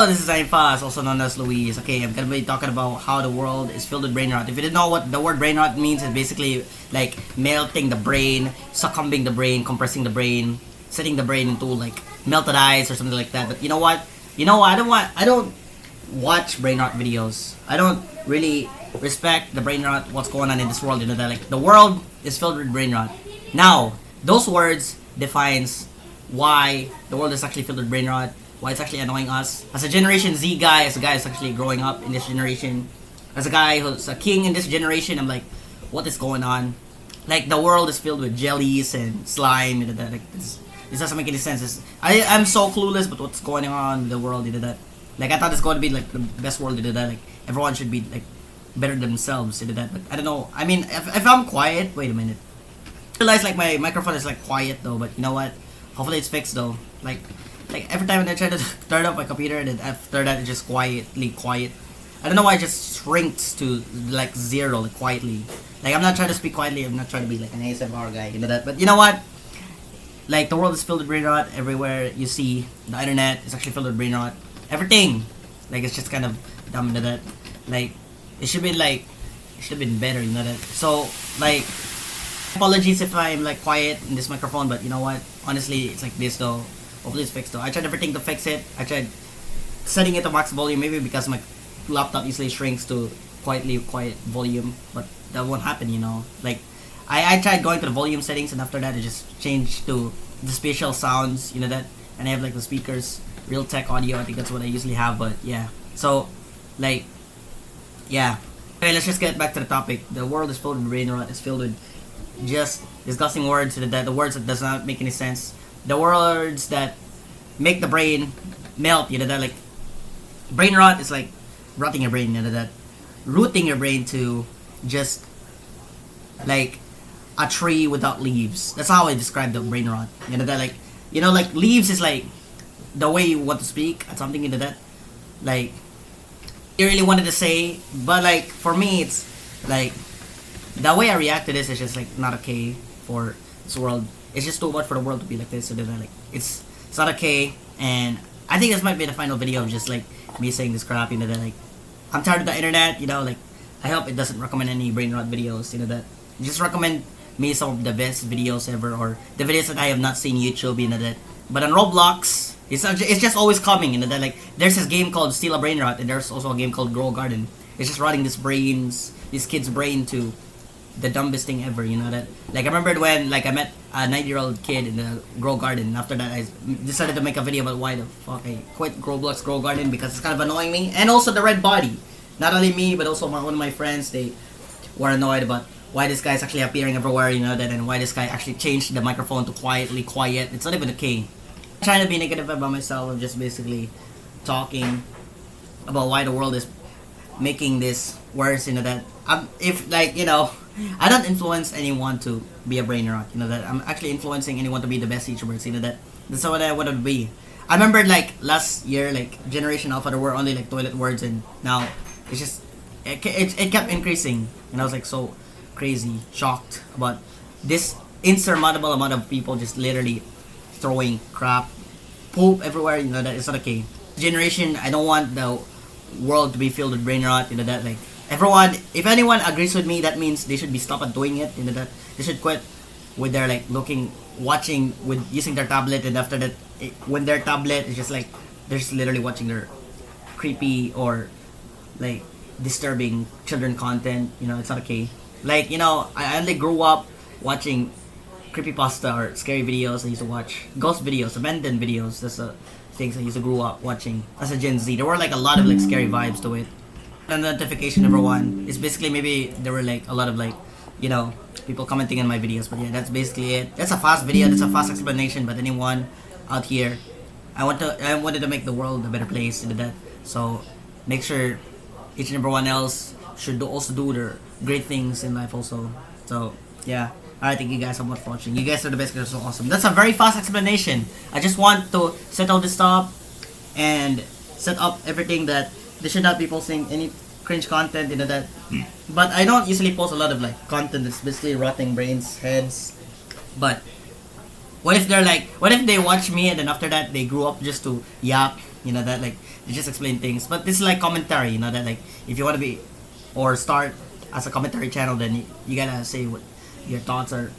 This is Fast, also known as Luis. Okay, I'm gonna be talking about how the world is filled with brain rot. If you didn't know what the word brain rot means, it's basically like melting the brain, succumbing the brain, compressing the brain, setting the brain into like melted ice or something like that. But you know what? I don't watch brain rot videos. I don't really respect the brain rot. What's going on in this world? You know that like the world is filled with brain rot. Now, those words defines why the world is actually filled with brain rot, why it's actually annoying us. As a Generation Z guy, as a guy who's actually growing up in this generation, as a guy who's a king in this generation, I'm like, what is going on? Like, the world is filled with jellies and slime, and that. Like, this doesn't make any sense. I'm so clueless about what's going on in the world, you know that. Like, I thought it's going to be, like, the best world, you know that. Like, everyone should be, like, better than themselves, you know that. But I don't know. I mean, if I'm quiet, wait a minute. I realize, like, my microphone is, like, quiet, though, but you know what? Hopefully it's fixed, though. Like every time when I try to turn off my computer, and then after that it's just quietly quiet. I don't know why it just shrinks to like zero, like quietly. Like I'm not trying to speak quietly. I'm not trying to be like an ASMR guy, you know that. But you know what? Like the world is filled with brain rot. Everywhere you see the internet is actually filled with brain rot. Everything, like it's just kind of dumb, you know that. Like it should be like it should have been better, you know that. So like apologies if I'm like quiet in this microphone, but you know what? Honestly, it's like this though. Hopefully it's fixed though. I tried everything to fix it. I tried setting it to max volume, maybe because my laptop easily shrinks to quiet volume, but that won't happen, you know. Like I tried going to the volume settings, and after that it just changed to the spatial sounds, you know that, and I have like the speakers, Realtek audio. I think that's what I usually have, but yeah. So like yeah. Okay, let's just get back to the topic. The world is filled with brain rot. It's filled with just disgusting words, the words that does not make any sense. The words that make the brain melt, you know that, like brain rot is like rotting your brain, you know that, rooting your brain to just like a tree without leaves. That's how I describe the brain rot, you know that, like, you know, like leaves is like the way you want to speak at something, you know that, like you really wanted to say, but like for me it's like the way I react to this is just like not okay for this world. It's just too much for the world to be like this. So like it's not okay, and I think this might be the final video of just like me saying this crap. You know that like I'm tired of the internet. You know, like I hope it doesn't recommend any brain rot videos. You know that just recommend me some of the best videos ever, or the videos that I have not seen YouTube. You know that. But on Roblox, it's just always coming. You know that like there's this game called Steal a Brain Rot, and there's also a game called Grow Garden. It's just rotting this kid's brain to the dumbest thing ever, you know that. Like I remembered when like I met a 9-year-old kid in the Grow Garden, and after that I decided to make a video about why the fuck I quit Roblox Grow Garden, because it's kind of annoying me, and also the red body. Not only me, but also one of my friends, they were annoyed about why this guy is actually appearing everywhere, you know that, and why this guy actually changed the microphone to quietly quiet. It's not even okay. I'm trying to be negative about myself. I'm just basically talking about why the world is making this worse, you know that. If like, you know, I don't influence anyone to be a brain rot, you know that. I'm actually influencing anyone to be the best YouTubers, you know that. That's what I want to be. I remember like last year, like Generation Alpha, there were only like toilet words, and now it's just it kept increasing, and I was like so crazy shocked about this insurmountable amount of people just literally throwing crap, poop everywhere, you know that. It's not okay. Generation, I don't want the world to be filled with brain rot, you know that. Like everyone, if anyone agrees with me, that means they should be stopped doing it, you know that. They should quit with their like watching with using their tablet, and after that when their tablet is just like they're just literally watching their creepy or like disturbing children content, you know. It's not okay. Like, you know, I only grew up watching creepypasta or scary videos. I used to watch ghost videos, abandoned videos. That's the things I used to grow up watching as a Gen Z. There were like a lot of like scary vibes to it. And the notification number one is basically, maybe there were like a lot of like, you know, people commenting on my videos. But yeah, that's basically it. That's a fast video. That's a fast explanation. But anyone out here, I wanted to make the world a better place, you know that. So make sure each and everyone else should also do their great things in life also. So yeah. Alright, thank you guys so much for watching. You guys are the best, guys are so awesome. That's a very fast explanation. I just want to set all this up and set up everything that they should not be posting any cringe content, you know that. But I don't usually post a lot of like content that's basically rotting brains, heads. But what if they watch me and then after that they grew up just to yap, you know that, like They just explain things. But this is like commentary, you know, that like if you want to be or start as a commentary channel, then you gotta say what your thoughts are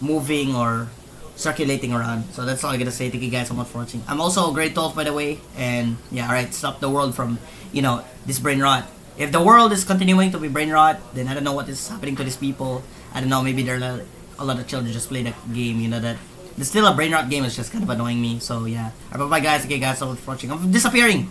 moving or circulating around. So that's all I gotta say. Thank you guys so much for watching. I'm also grade 12 by the way, and yeah, alright, stop the world from, you know, this brain rot. If the world is continuing to be brain rot, then I don't know what is happening to these people. I don't know, maybe there are a lot of children just play the game, you know, that there's still a brain rot game. It's just kind of annoying me. So yeah. Alright, bye guys. Okay guys, so much for watching. I'm disappearing.